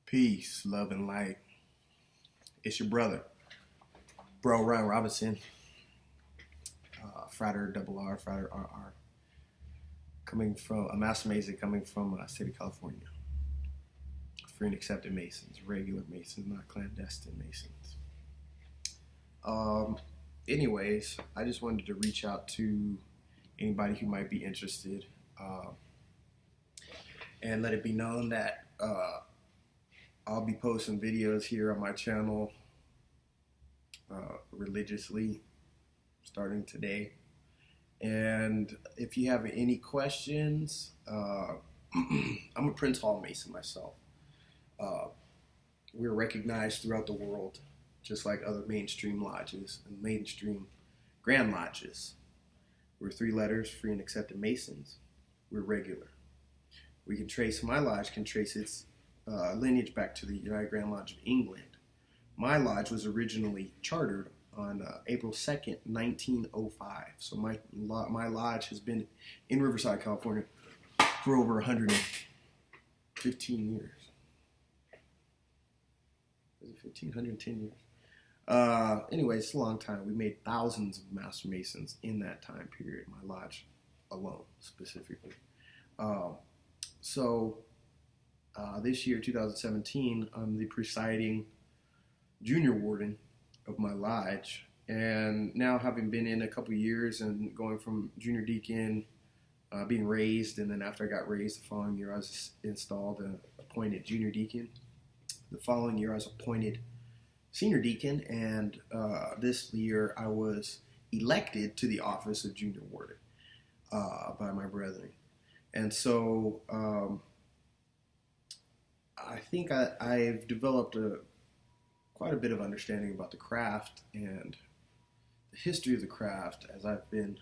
Peace, love, and light. It's your brother, Bro Ryan Robinson, Frater R R, Frater R R, coming from a master mason coming from state of California. Free and accepted Masons, regular Masons, not clandestine Masons. Anyways, I just wanted to reach out to anybody who might be interested and let it be known that I'll be posting videos here on my channel religiously starting today. And if you have any questions, I'm a Prince Hall Mason myself. We're recognized throughout the world, just like other mainstream lodges and mainstream grand lodges. We're 3 letters, free and accepted Masons. We're regular. We can trace, my lodge can trace its lineage back to the United Grand Lodge of England. My lodge was originally chartered on April 2nd, 1905. So my lodge has been in Riverside, California for over 115 years. Is it 15? 110 years. Anyway, it's a long time. We made thousands of Master Masons in that time period, my lodge alone, specifically. This year, 2017, I'm the presiding junior warden of my lodge. And now, having been in a couple years and going from junior deacon, being raised, and then after I got raised the following year, I was installed and appointed junior deacon. The following year, I was appointed senior deacon, and this year I was elected to the office of junior warden by my brethren. And so I think I've developed quite a bit of understanding about the craft and the history of the craft as I've been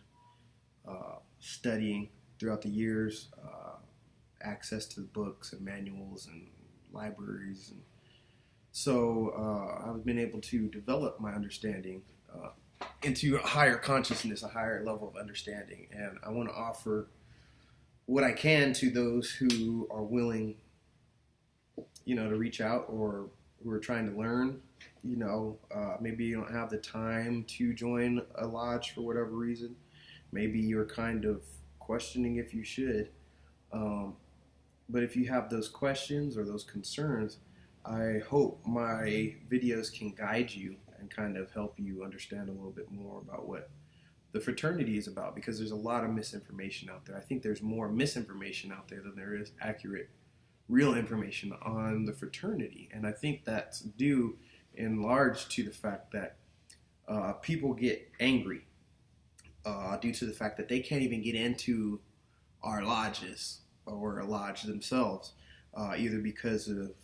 studying throughout the years, access to the books and manuals and libraries. And so I've been able to develop my understanding into a higher consciousness, a higher level of understanding. And I want to offer what I can to those who are willing, to reach out, or who are trying to learn. Maybe you don't have the time to join a lodge for whatever reason. Maybe you're kind of questioning if you should. But if you have those questions or those concerns, I hope my videos can guide you and kind of help you understand a little bit more about what the fraternity is about, because there's a lot of misinformation out there. I think there's more misinformation out there than there is accurate, real information on the fraternity. And I think that's due in large to the fact that people get angry due to the fact that they can't even get into our lodges or a lodge themselves, either because of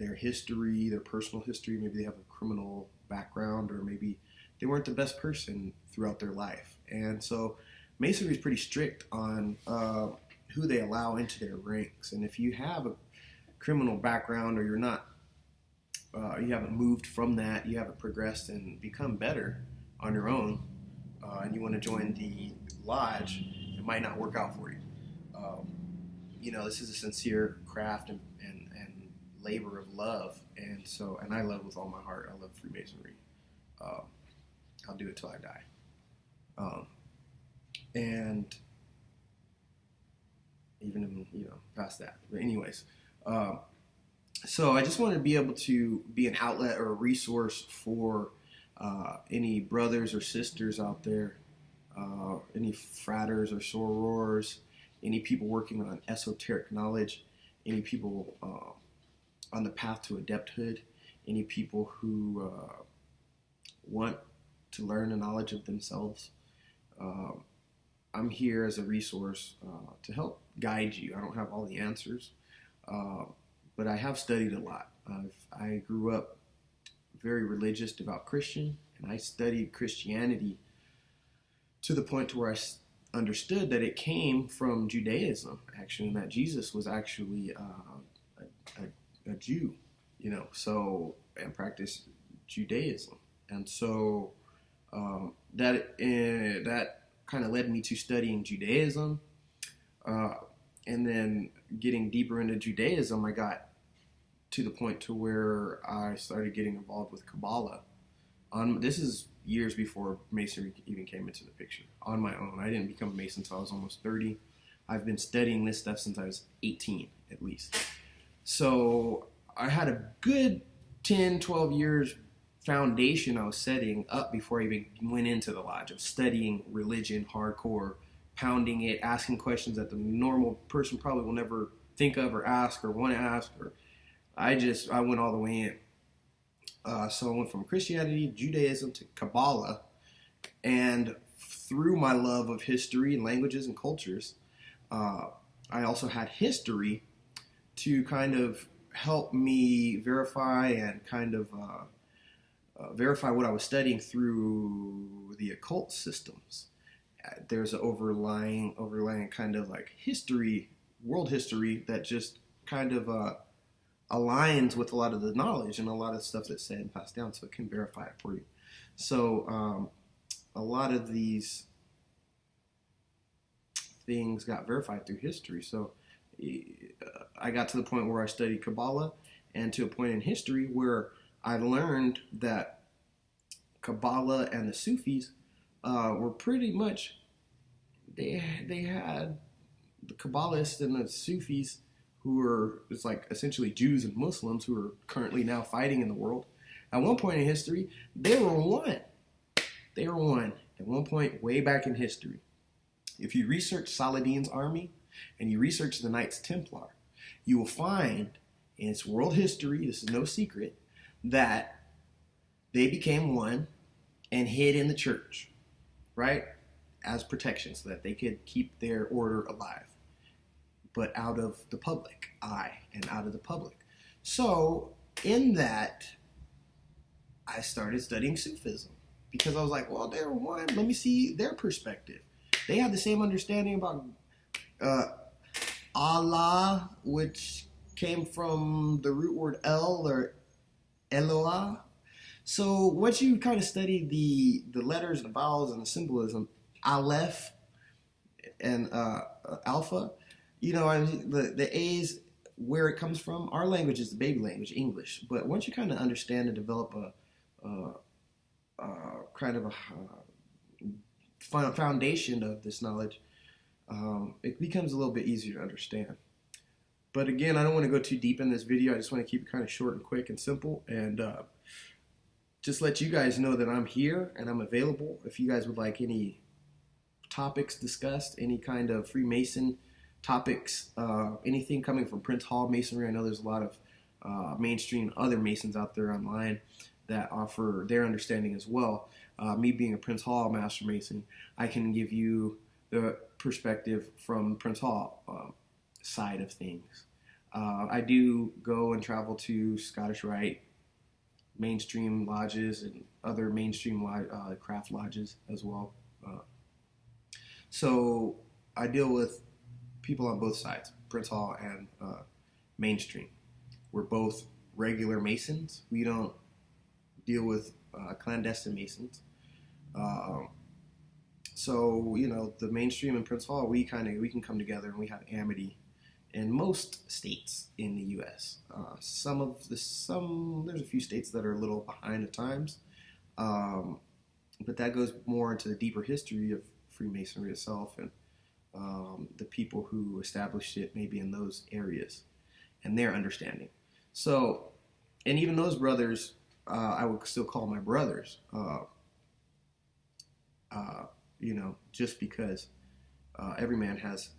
their history, their personal history. Maybe they have a criminal background, or maybe they weren't the best person throughout their life. And so Masonry is pretty strict on who they allow into their ranks. And if you have a criminal background, or you're not, you haven't moved from that, you haven't progressed and become better on your own, and you want to join the lodge, it might not work out for you. This is a sincere craft and labor of love, and I love with all my heart. I love Freemasonry. I'll do it till I die. And even past that. But anyways, so I just want to be able to be an outlet or a resource for any brothers or sisters out there, any fraters or sorors, any people working on esoteric knowledge, any people on the path to adepthood, any people who want to learn the knowledge of themselves. I'm here as a resource to help guide you. I don't have all the answers, but I have studied a lot. I grew up very religious, devout Christian, and I studied Christianity to the point to where I understood that it came from Judaism, actually, and that Jesus was actually a Jew, and practiced Judaism. And so that kind of led me to studying Judaism, and then getting deeper into Judaism, I got to the point to where I started getting involved with Kabbalah. This is years before Masonry even came into the picture. On my own, I didn't become a Mason until I was almost 30. I've been studying this stuff since I was 18, at least. So I had a good 10, 12 years foundation I was setting up before I even went into the lodge of studying religion hardcore, pounding it, asking questions that the normal person probably will never think of or ask or want to ask. Or I went all the way in. So I went from Christianity, Judaism to Kabbalah, and through my love of history and languages and cultures, I also had history to kind of help me verify and kind of verify what I was studying through the occult systems. There's an overlying kind of like history, world history, that just kind of aligns with a lot of the knowledge and a lot of stuff that's said and passed down, so it can verify it for you. So a lot of these things got verified through history. So I got to the point where I studied Kabbalah, and to a point in history where I learned that Kabbalah and the Sufis were pretty much, they had the Kabbalists and the Sufis, who were, it's like essentially Jews and Muslims who are currently now fighting in the world. At one point in history, they were one. They were one at one point way back in history. If you research Saladin's army and you research the Knights Templar, you will find in its world history, this is no secret, that they became one and hid in the church, right, as protection so that they could keep their order alive, but out of the public eye and out of the public. So in that, I started studying Sufism because I was like, well, they're one. Let me see their perspective. They had the same understanding about Allah, which came from the root word El or Eloah. So once you kind of study the letters and the vowels and the symbolism, Aleph and Alpha, you know, the A's, where it comes from, our language is the baby language, English. But once you kind of understand and develop a kind of a foundation of this knowledge, it becomes a little bit easier to understand. But again, I don't want to go too deep in this video. I just want to keep it kind of short and quick and simple, and just let you guys know that I'm here and I'm available. If you guys would like any topics discussed, any kind of Freemason topics, anything coming from Prince Hall Masonry. I know there's a lot of mainstream other Masons out there online that offer their understanding as well. Me being a Prince Hall Master Mason, I can give you the perspective from Prince Hall side of things. I do go and travel to Scottish Rite, mainstream lodges, and other mainstream craft lodges as well. So I deal with people on both sides, Prince Hall and mainstream. We're both regular Masons. We don't deal with clandestine Masons. So, you know, the mainstream and Prince Hall, we can come together and we have amity in most states in the U.S. There's a few states that are a little behind at times, but that goes more into the deeper history of Freemasonry itself and the people who established it maybe in those areas and their understanding. So, and even those brothers, I would still call my brothers, you know, just because every man has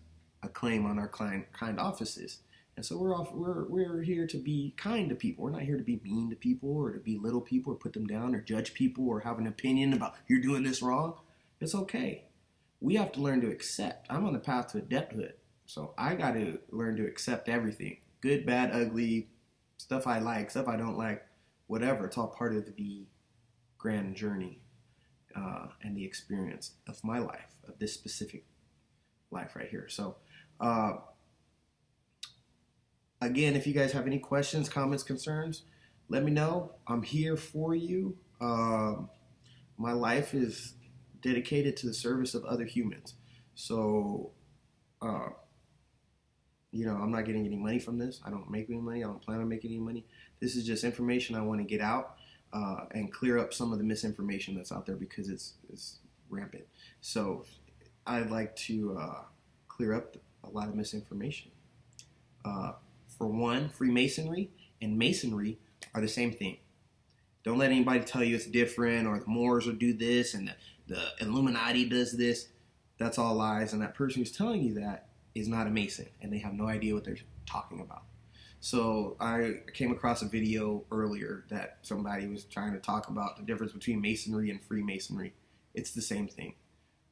a claim on our kind offices. And so we're here to be kind to people. We're not here to be mean to people or to belittle people or put them down or judge people or have an opinion about you're doing this wrong. It's okay. We have to learn to accept. I'm on the path to adepthood, so I got to learn to accept everything. Good, bad, ugly, stuff I like, stuff I don't like, whatever. It's all part of the grand journey and the experience of my life, of this specific life right here. So, again, if you guys have any questions, comments, concerns, let me know. I'm here for you. My life is dedicated to the service of other humans. So, I'm not getting any money from this. I don't make any money. I don't plan on making any money. This is just information I want to get out and clear up some of the misinformation that's out there because it's rampant. So I'd like to clear up a lot of misinformation. For one, Freemasonry and Masonry are the same thing. Don't let anybody tell you it's different or the Moors will do this and the Illuminati does this. That's all lies, and that person who's telling you that is not a Mason, and they have no idea what they're talking about. So I came across a video earlier that somebody was trying to talk about the difference between Masonry and Freemasonry. It's the same thing.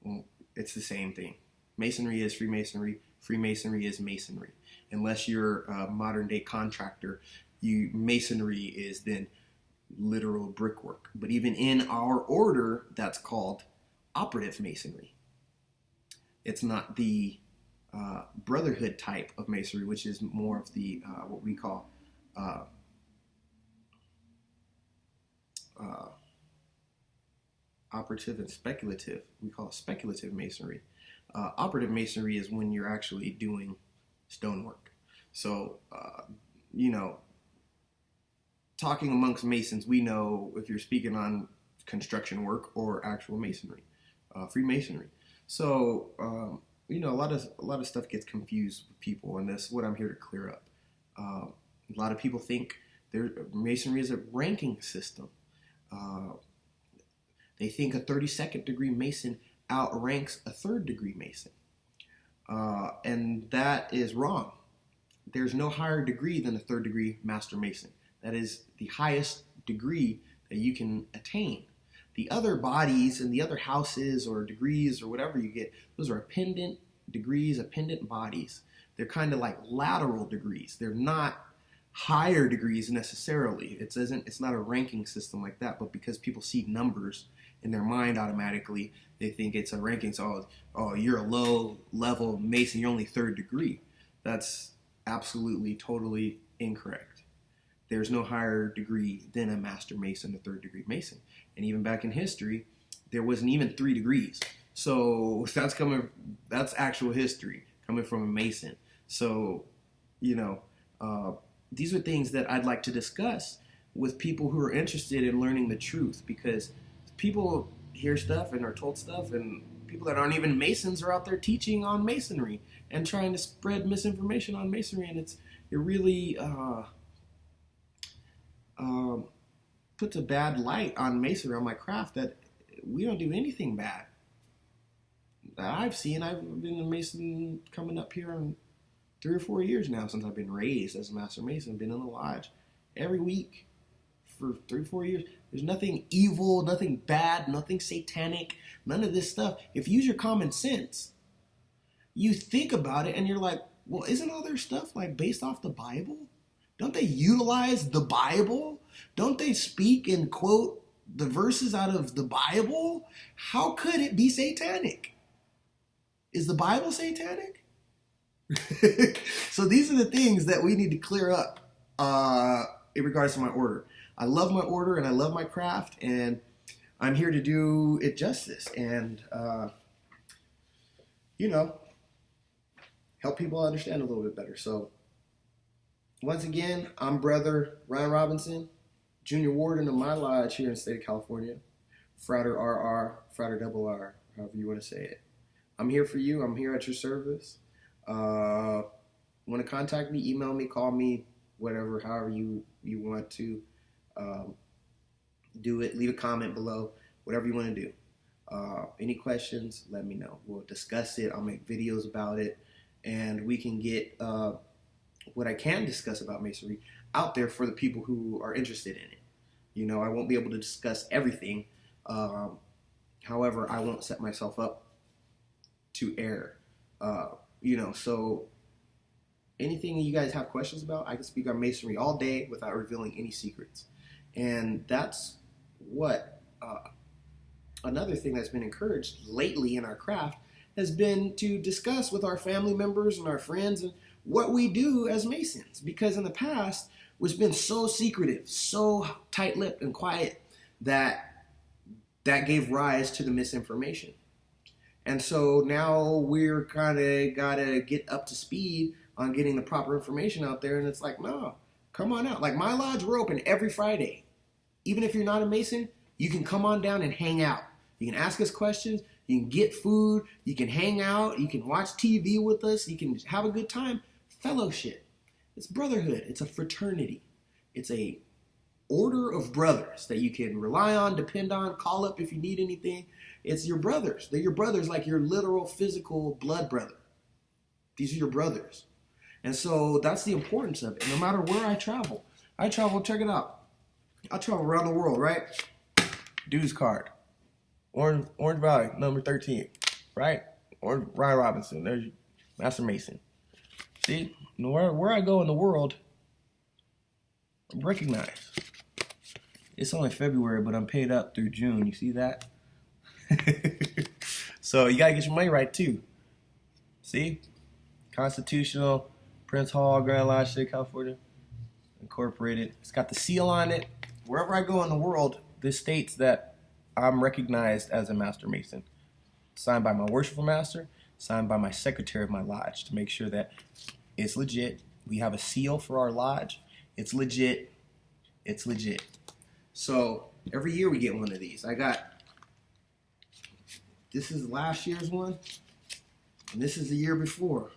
Well, it's the same thing. Masonry is Freemasonry. Freemasonry is Masonry. Unless you're a modern day contractor, Masonry is then literal brickwork. But even in our order, that's called operative Masonry. It's not the brotherhood type of Masonry, which is more of the what we call operative and speculative. We call it speculative Masonry. Operative Masonry is when you're actually doing stonework. So, talking amongst Masons, we know if you're speaking on construction work or actual Masonry, Freemasonry. So, a lot of stuff gets confused with people, and that's what I'm here to clear up. A lot of people think Masonry is a ranking system. They think a 32nd degree Mason outranks a 3rd degree Mason. And that is wrong. There's no higher degree than a 3rd degree Master Mason. That is the highest degree that you can attain. The other bodies and the other houses or degrees or whatever you get, those are appendant degrees, appendant bodies. They're kind of like lateral degrees. They're not higher degrees necessarily. It's not a ranking system like that, but because people see numbers in their mind automatically, they think it's a ranking. So, you're a low level Mason, you're only 3rd degree. That's absolutely, totally incorrect. There's no higher degree than a Master Mason, a 3rd degree Mason. And even back in history, there wasn't even 3 degrees. So that's actual history coming from a Mason. So, these are things that I'd like to discuss with people who are interested in learning the truth, because people hear stuff and are told stuff, and people that aren't even Masons are out there teaching on Masonry and trying to spread misinformation on Masonry, and it really puts a bad light on Masonry, on my craft, that we don't do anything bad. That I've seen. I've been a Mason coming up here in 3 or 4 years now since I've been raised as a Master Mason, been in the lodge every week for 3 or 4 years. There's nothing evil, nothing bad, nothing satanic, none of this stuff. If you use your common sense, you think about it and you're like, well, isn't all their stuff like based off the Bible? Don't they utilize the Bible? Don't they speak and quote the verses out of the Bible? How could it be satanic? Is the Bible satanic? So these are the things that we need to clear up in regards to my order. I love my order and I love my craft, and I'm here to do it justice and, help people understand a little bit better. So once again, I'm Brother Ryan Robinson, Junior Warden of my lodge here in the state of California. Frater R R, Frater R R, however you want to say it. I'm here for you. I'm here at your service. Want to contact me, email me, call me, whatever, however you want to do it. Leave a comment below, whatever you want to do. Any questions, let me know. We'll discuss it. I'll make videos about it, and we can get what I can discuss about Masonry out there for the people who are interested in it. I won't be able to discuss everything. However, I won't set myself up to err. So anything you guys have questions about, I can speak on Masonry all day without revealing any secrets. And that's what another thing that's been encouraged lately in our craft has been to discuss with our family members and our friends and what we do as Masons. Because in the past, it's been so secretive, so tight-lipped and quiet that gave rise to the misinformation. And so now we're kind of got to get up to speed on getting the proper information out there. And it's like, no, come on out. Like my lodge, we're open every Friday. Even if you're not a Mason, you can come on down and hang out. You can ask us questions. You can get food. You can hang out. You can watch TV with us. You can have a good time. Fellowship. It's brotherhood. It's a fraternity. It's a order of brothers that you can rely on, depend on, call up if you need anything. It's your brothers. They're your brothers, like your literal physical blood brother. These are your brothers. And so that's the importance of it. No matter where I travel, check it out. I travel around the world, right? Dude's card. Orange Valley, number 13, right? Or Ryan Robinson, there's Master Mason. See, where I go in the world, I'm recognized. It's only February, but I'm paid up through June. You see that? So you gotta get your money right too. See? Constitutional, Prince Hall, Grand Lodge, State of California, Incorporated. It's got the seal on it. Wherever I go in the world, this states that I'm recognized as a Master Mason. Signed by my worshipful master, signed by my secretary of my lodge to make sure that it's legit. We have a seal for our lodge. It's legit. It's legit. So every year we get one of these. This is last year's one, and this is the year before.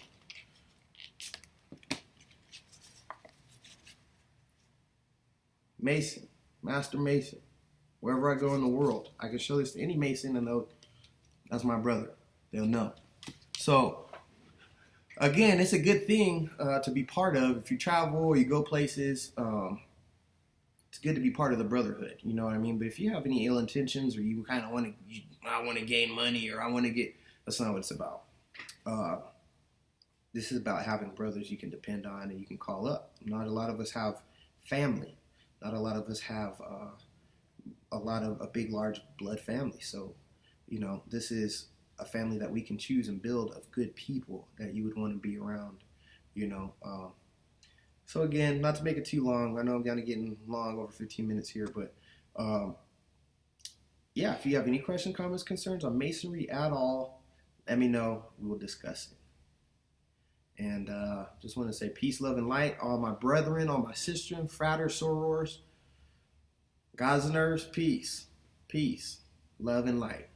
Mason, Master Mason. Wherever I go in the world, I can show this to any Mason and they'll, that's my brother. They'll know. So, again, it's a good thing to be part of. If you travel or you go places, it's good to be part of the brotherhood. You know what I mean? But if you have any ill intentions or you kind of I want to gain money or I want to get, that's not what it's about. This is about having brothers you can depend on and you can call up. Not a lot of us have family. Not a lot of us have a big, large blood family. So, you know, this is a family that we can choose and build of good people that you would want to be around, you know. So again, not to make it too long. I know I'm kind of getting long, over 15 minutes here, but yeah, if you have any questions, comments, concerns on Masonry at all, let me know. We will discuss it. And just want to say peace, love, and light. All my brethren, all my sisters, Frater, sorors, guys and nerves, peace, love, and light.